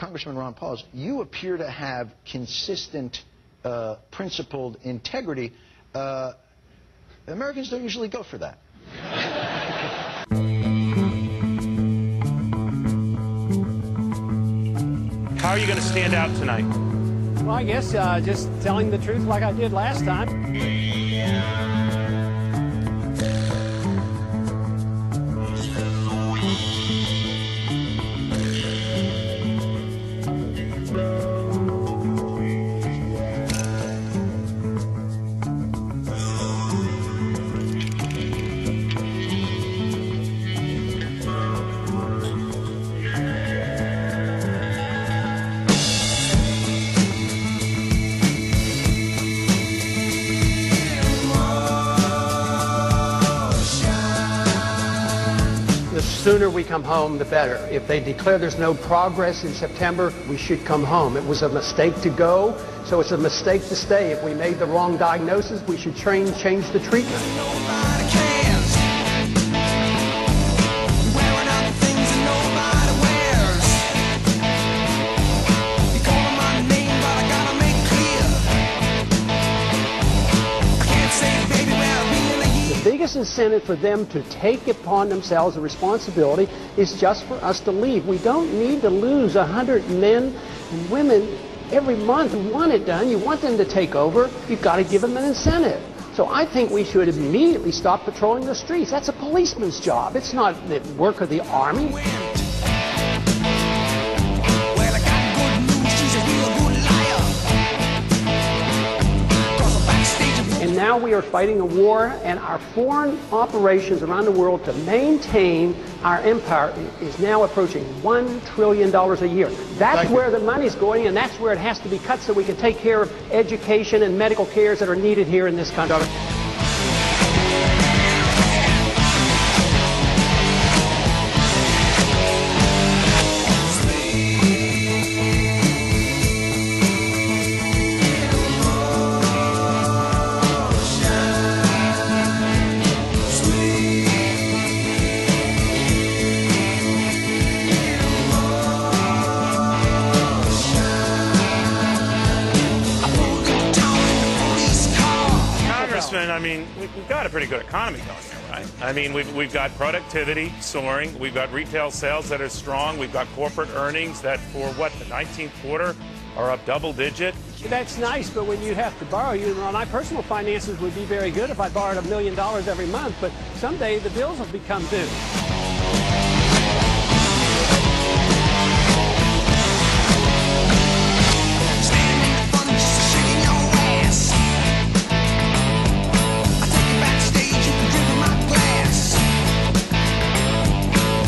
Congressman Ron Paul, is you appear to have consistent, principled integrity. Americans don't usually go for that. How are you going to stand out tonight? Well, I guess just telling the truth like I did last time. The sooner we come home, the better. If they declare there's no progress in September, we should come home. It was a mistake to go, so it's a mistake to stay. If we made the wrong diagnosis, we should change the treatment. The biggest incentive for them to take upon themselves the responsibility is just for us to leave. We don't need to lose 100 men and women every month who want it done. You want them to take over, you've got to give them an incentive. So I think we should immediately stop patrolling the streets. That's a policeman's job. It's not the work of the Army. And now we are fighting a war, and our foreign operations around the world to maintain our empire is now approaching $1 trillion a year. That's where the money's going, and that's where it has to be cut so we can take care of education and medical cares that are needed here in this country. I mean, we've got a pretty good economy going there, right? I mean, we've got productivity soaring. We've got retail sales that are strong. We've got corporate earnings that, for what, the 19th quarter are up double-digit. That's nice, but when you have to borrow, my personal finances would be very good if I borrowed $1 million every month, but someday the bills will become due.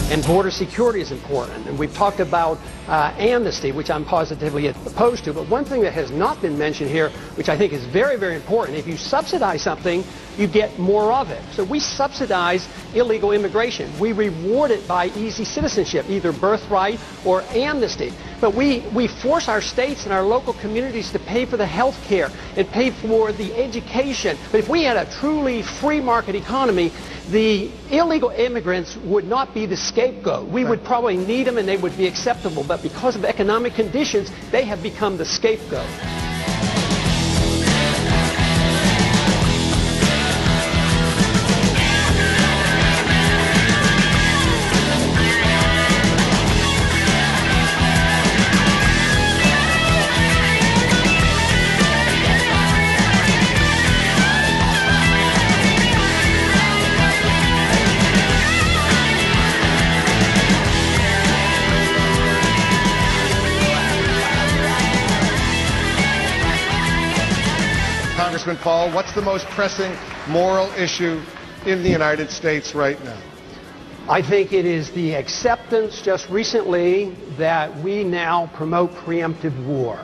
And border security is important. And we've talked about amnesty, which I'm positively opposed to. But one thing that has not been mentioned here, which I think is very, very important, if you subsidize something, you get more of it. So we subsidize illegal immigration. We reward it by easy citizenship, either birthright or amnesty. But we force our states and our local communities to pay for the health care and pay for the education. But if we had a truly free market economy, the illegal immigrants would not be the scapegoat. We would probably need them and they would be acceptable. But because of economic conditions, they have become the scapegoat. Congressman Paul, what's the most pressing moral issue in the United States right now? I think it is the acceptance just recently that we now promote preemptive war.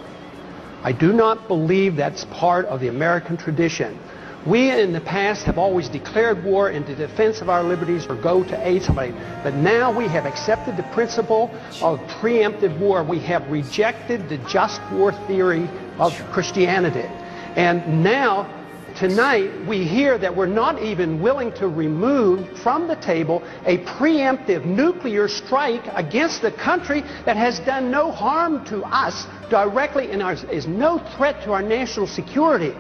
I do not believe that's part of the American tradition. We in the past have always declared war in the defense of our liberties or go to aid somebody. But now we have accepted the principle of preemptive war. We have rejected the just war theory of Christianity. And now tonight we hear that we're not even willing to remove from the table a preemptive nuclear strike against the country that has done no harm to us directly and is no threat to our national security.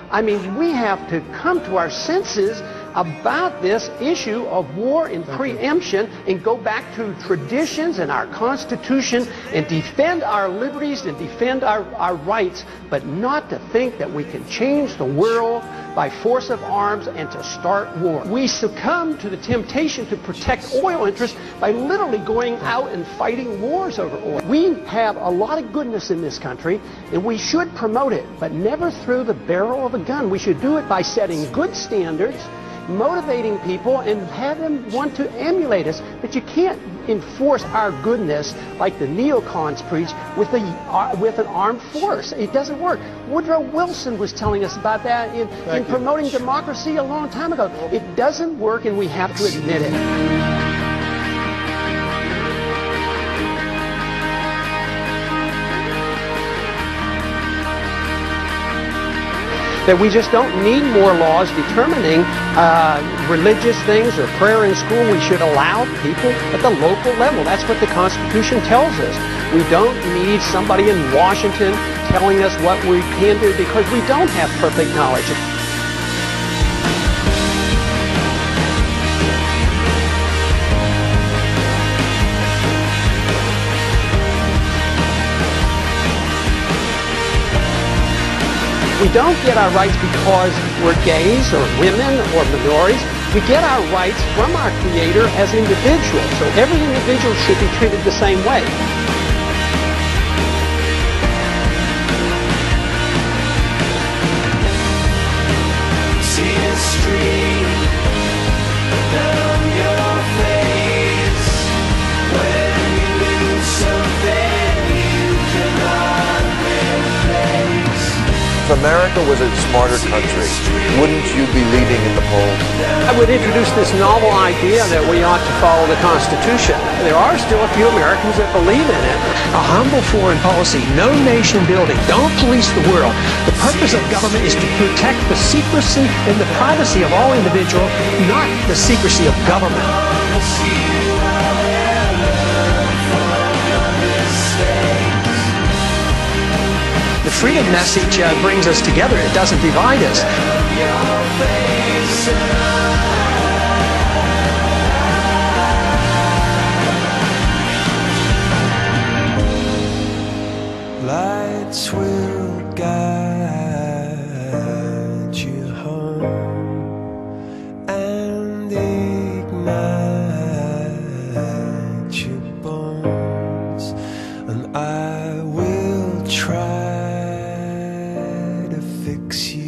I mean, we have to come to our senses about this issue of war and preemption and go back to traditions and our Constitution and defend our liberties and defend our rights, but not to think that we can change the world by force of arms and to start war. We succumb to the temptation to protect oil interests by literally going out and fighting wars over oil. We have a lot of goodness in this country and we should promote it, but never through the barrel of a gun. We should do it by setting good standards, motivating people, and have them want to emulate us. But you can't enforce our goodness like the neocons preach with an armed force. It doesn't work. Woodrow Wilson was telling us about that in promoting democracy a long time ago. It doesn't work, and we have to admit it. That we just don't need more laws determining religious things or prayer in school. We should allow people at the local level. That's what the Constitution tells us. We don't need somebody in Washington telling us what we can do because we don't have perfect knowledge. We don't get our rights because we're gays or women or minorities. We get our rights from our Creator as individuals. So every individual should be treated the same way. See a stream down your face when you lose something you cannot replace. If America was a smarter country, wouldn't you be leading in the polls? I would introduce this novel idea that we ought to follow the Constitution. There are still a few Americans that believe in it. A humble foreign policy, no nation building, don't police the world. The purpose of government is to protect the secrecy and the privacy of all individuals, not the secrecy of government. The freedom message brings us together. It doesn't divide us. Lights will guide you home and ignite your bones, and I will try to fix you.